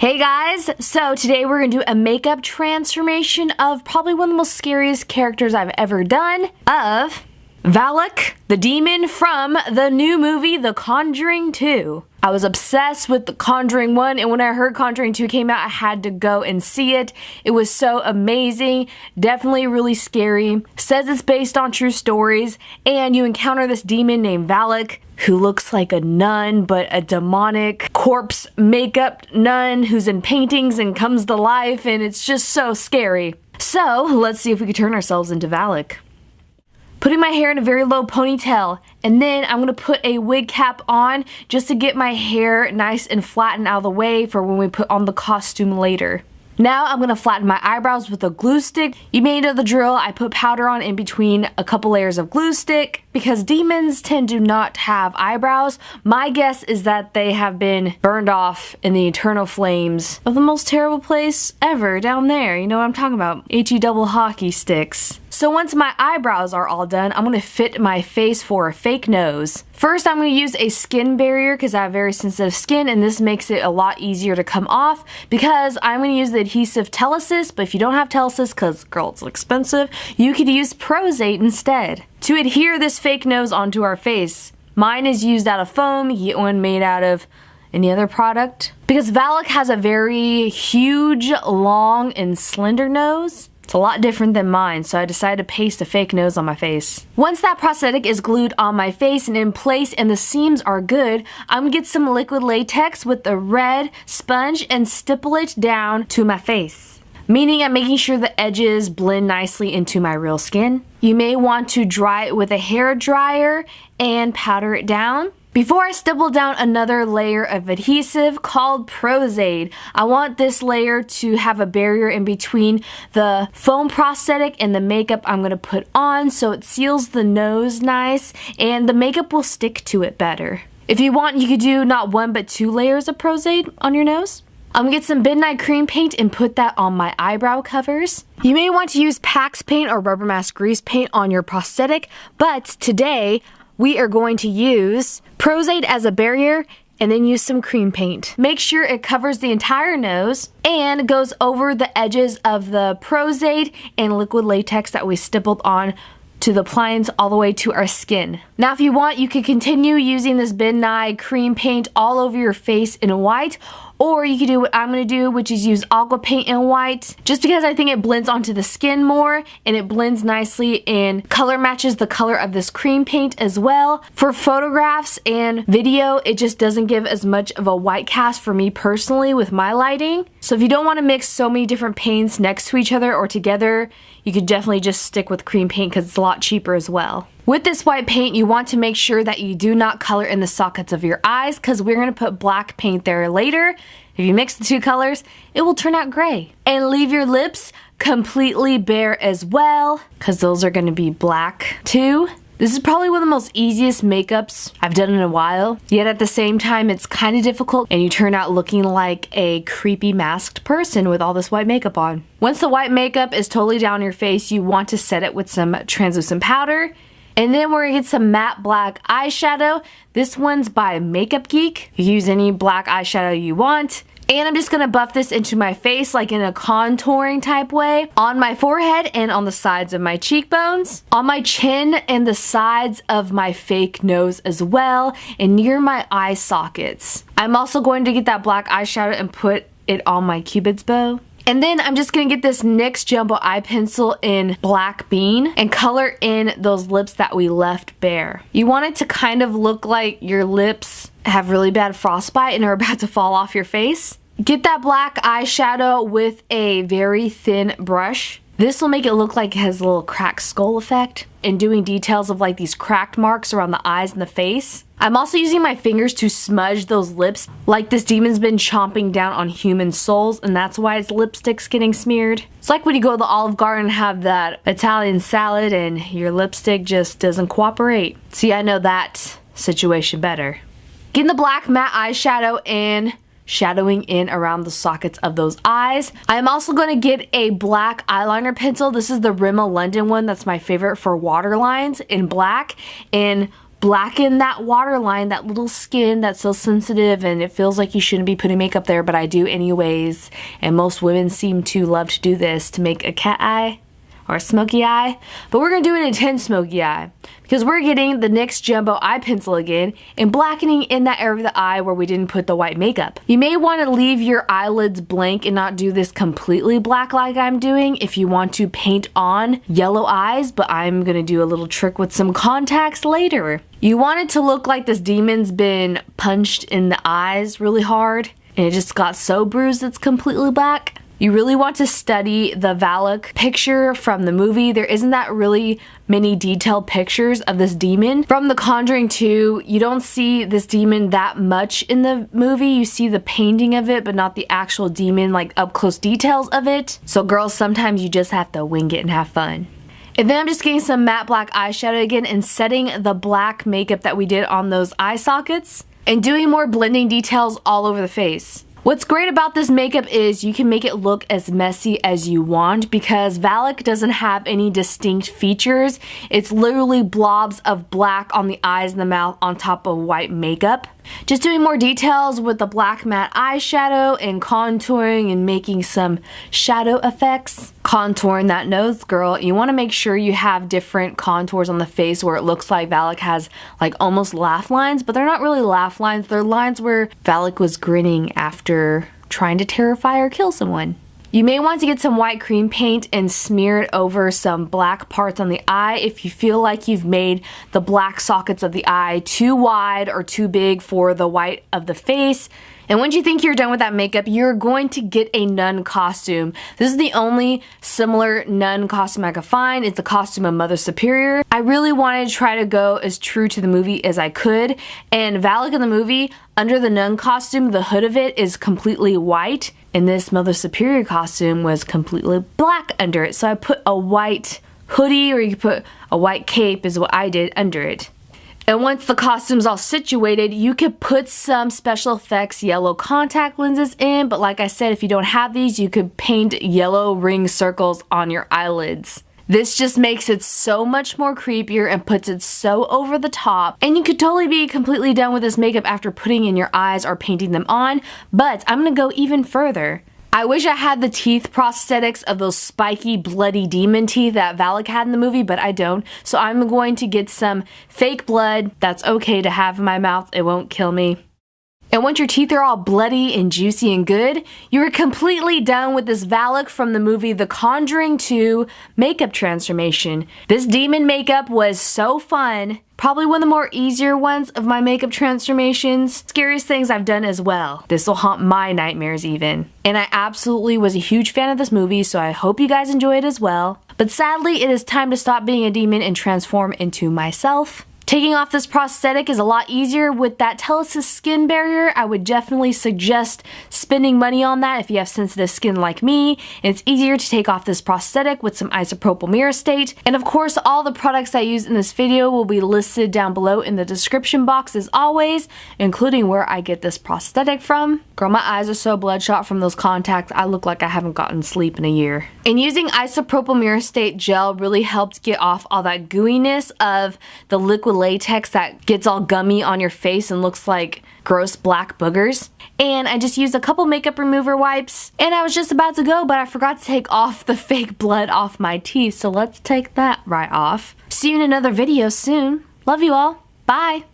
Hey guys, so today we're going to do a makeup transformation of probably one of the most scariest characters I've ever done, of Valak, the demon from the new movie, The Conjuring 2. I was obsessed with The Conjuring 1, and when I heard Conjuring 2 came out, I had to go and see it. It was so amazing, definitely really scary. Says it's based on true stories, and you encounter this demon named Valak, who looks like a nun, but a demonic corpse makeup nun who's in paintings and comes to life, and it's just so scary. So, let's see if we can turn ourselves into Valak. Putting my hair in a very low ponytail, and then I'm going to put a wig cap on just to get my hair nice and flattened out of the way for when we put on the costume later. Now I'm going to flatten my eyebrows with a glue stick. You may know the drill. I put powder on in between a couple layers of glue stick because demons tend to not have eyebrows. My guess is that they have been burned off in the eternal flames of the most terrible place ever down there. You know what I'm talking about. HE double hockey sticks. So once my eyebrows are all done, I'm going to fit my face for a fake nose. First, I'm going to use a skin barrier because I have very sensitive skin, and this makes it a lot easier to come off because I'm going to use the adhesive Telesis, but if you don't have Telesis, because girl, it's expensive, you could use Prozate instead. To adhere this fake nose onto our face, mine is used out of foam. You can get one made out of any other product. Because Valak has a very huge, long, and slender nose. It's a lot different than mine, so I decided to paste a fake nose on my face. Once that prosthetic is glued on my face and in place and the seams are good, I'm gonna get some liquid latex with a red sponge and stipple it down to my face. Meaning I'm making sure the edges blend nicely into my real skin. You may want to dry it with a hair dryer and powder it down. Before I stipple down another layer of adhesive called Prozade, I want this layer to have a barrier in between the foam prosthetic and the makeup I'm going to put on so it seals the nose nice and the makeup will stick to it better. If you want, you could do not one but two layers of Prozade on your nose. I'm going to get some midnight cream paint and put that on my eyebrow covers. You may want to use Pax paint or rubber mask grease paint on your prosthetic, but today we are going to use Prozade as a barrier and then use some cream paint. Make sure it covers the entire nose and goes over the edges of the Prozade and liquid latex that we stippled on to the appliance all the way to our skin. Now if you want, you could continue using this midnight cream paint all over your face in white, or you could do what I'm going to do, which is use aqua paint in white, just because I think it blends onto the skin more and it blends nicely and color matches the color of this cream paint as well. For photographs and video, it just doesn't give as much of a white cast for me personally with my lighting. So if you don't want to mix so many different paints next to each other or together, you could definitely just stick with cream paint because it's a lot cheaper as well. With this white paint, you want to make sure that you do not color in the sockets of your eyes because we're going to put black paint there later. If you mix the two colors, it will turn out gray. And leave your lips completely bare as well because those are going to be black too. This is probably one of the most easiest makeups I've done in a while, yet at the same time it's kind of difficult and you turn out looking like a creepy masked person with all this white makeup on. Once the white makeup is totally down your face, you want to set it with some translucent powder. And then we're gonna get some matte black eyeshadow. This one's by Makeup Geek. You use any black eyeshadow you want. And I'm just gonna buff this into my face like in a contouring type way. On my forehead and on the sides of my cheekbones. On my chin and the sides of my fake nose as well. And near my eye sockets. I'm also going to get that black eyeshadow and put it on my cupid's bow. And then I'm just going to get this NYX Jumbo Eye Pencil in Black Bean and color in those lips that we left bare. You want it to kind of look like your lips have really bad frostbite and are about to fall off your face. Get that black eyeshadow with a very thin brush. This will make it look like it has a little cracked skull effect and doing details of like these cracked marks around the eyes and the face. I'm also using my fingers to smudge those lips like this demon's been chomping down on human souls and that's why his lipstick's getting smeared. It's like when you go to the Olive Garden and have that Italian salad and your lipstick just doesn't cooperate. See, I know that situation better. Getting the black matte eyeshadow and shadowing in around the sockets of those eyes. I am also going to get a black eyeliner pencil. This is the Rimmel London one. That's my favorite for waterlines in black. And blacken that waterline, that little skin that's so sensitive and it feels like you shouldn't be putting makeup there, but I do anyways. And most women seem to love to do this to make a cat eye or a smoky eye. But we're gonna do an intense smoky eye because we're getting the NYX Jumbo Eye Pencil again and blackening in that area of the eye where we didn't put the white makeup. You may want to leave your eyelids blank and not do this completely black like I'm doing if you want to paint on yellow eyes, but I'm gonna do a little trick with some contacts later. You want it to look like this demon's been punched in the eyes really hard and it just got so bruised it's completely black. You really want to study the Valak picture from the movie. There isn't that really many detailed pictures of this demon. From the Conjuring 2, you don't see this demon that much in the movie. You see the painting of it, but not the actual demon, like up close details of it. So girls, sometimes you just have to wing it and have fun. And then I'm just getting some matte black eyeshadow again and setting the black makeup that we did on those eye sockets and doing more blending details all over the face. What's great about this makeup is you can make it look as messy as you want because Valak doesn't have any distinct features. It's literally blobs of black on the eyes and the mouth on top of white makeup. Just doing more details with the black matte eyeshadow and contouring and making some shadow effects. Contouring that nose, girl. You want to make sure you have different contours on the face where it looks like Valak has like almost laugh lines, but they're not really laugh lines. They're lines where Valak was grinning after trying to terrify or kill someone. You may want to get some white cream paint and smear it over some black parts on the eye if you feel like you've made the black sockets of the eye too wide or too big for the white of the face. And once you think you're done with that makeup, you're going to get a nun costume. This is the only similar nun costume I could find. It's the costume of Mother Superior. I really wanted to try to go as true to the movie as I could. And Valak in the movie, under the nun costume, the hood of it is completely white. And this Mother Superior costume was completely black under it. So I put a white hoodie, or you could put a white cape is what I did under it. And once the costume's all situated, you could put some special effects yellow contact lenses in, but like I said, if you don't have these, you could paint yellow ring circles on your eyelids. This just makes it so much more creepier and puts it so over the top. And you could totally be completely done with this makeup after putting in your eyes or painting them on, but I'm gonna go even further. I wish I had the teeth prosthetics of those spiky, bloody demon teeth that Valak had in the movie, but I don't. So I'm going to get some fake blood that's okay to have in my mouth. It won't kill me. And once your teeth are all bloody and juicy and good, you're completely done with this Valak from the movie The Conjuring 2 makeup transformation. This demon makeup was so fun. Probably one of the more easier ones of my makeup transformations. Scariest things I've done as well. This will haunt my nightmares even. And I absolutely was a huge fan of this movie, so I hope you guys enjoy it as well. But sadly, it is time to stop being a demon and transform into myself. Taking off this prosthetic is a lot easier with that Telesis skin barrier. I would definitely suggest spending money on that if you have sensitive skin like me. And it's easier to take off this prosthetic with some isopropyl myricate. And of course, all the products I use in this video will be listed down below in the description box as always, including where I get this prosthetic from. Girl, my eyes are so bloodshot from those contacts, I look like I haven't gotten sleep in a year. And using isopropyl myricate gel really helped get off all that gooiness of the liquid latex that gets all gummy on your face and looks like gross black boogers. And I just used a couple makeup remover wipes and I was just about to go, but I forgot to take off the fake blood off my teeth, so let's take that right off. See you in another video soon. Love you all. Bye.